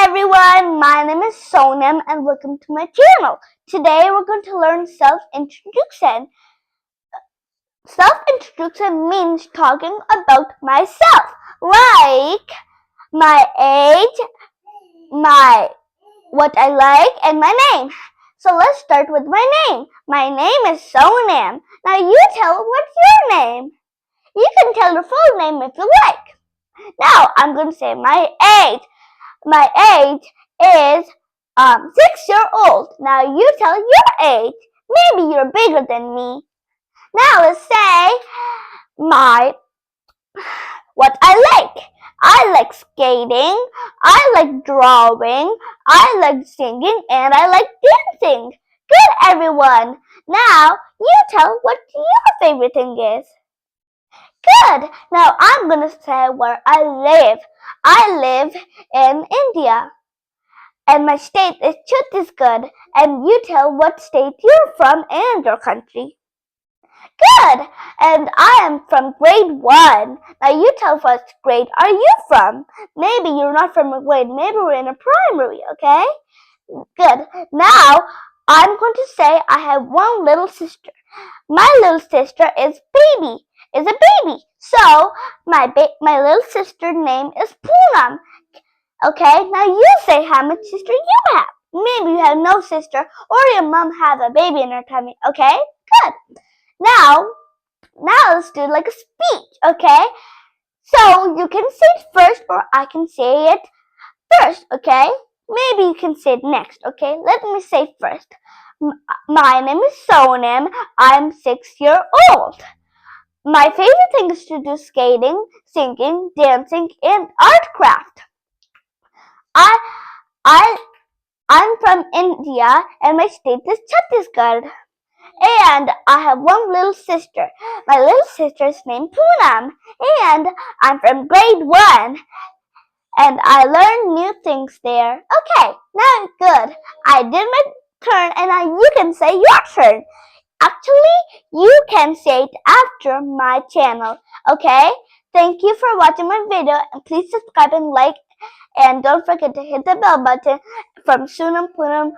everyone, my name is Sonam and welcome to my channel. Today we're going to learn self-introduction. Self-introduction means talking about myself, like my age, what I like, and my name. So let's start with my name. My name is Sonam. Now you tell what's your name. You can tell your full name if you like. Now I'm going to say my age. My age is 6 years old. Now you tell your age. Maybe you're bigger than me. Now let's say what I like. I like skating, I like drawing, I like singing, and I like dancing. Good, everyone. Now you tell what your favorite thing is. Good. Now I'm gonna say where I live. I live in India. And my state is Chhattisgarh. And you tell what state you're from and your country. Good. And I am from grade 1. Now you tell what grade are you from. Maybe you're not from a grade. Maybe we're in a primary, okay? Good. Now I'm going to say I have one little sister. My little sister is a baby. So my little sister's name is Poonam. Okay, now you say how much sister you have. Maybe you have no sister or your mom has a baby in her tummy. Okay, good. Now let's do like a speech. Okay, so you can say it first or I can say it first. Okay, maybe you can say it next. Okay, let me say it first. My name is Sonam. I'm 6 years old. My favorite thing is to do skating, singing, dancing, and art craft. I'm from India and my state is Chhattisgarh. And I have one little sister. My little sister is named Poonam. And I'm from grade 1. And I learn new things there. Okay, now good. I did my turn and now you can say your turn. Actually, you can say it after my channel. Okay? Thank you for watching my video and please subscribe and like. And don't forget to hit the bell button from Sunam Punam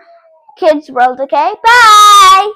Kids World, okay? Bye!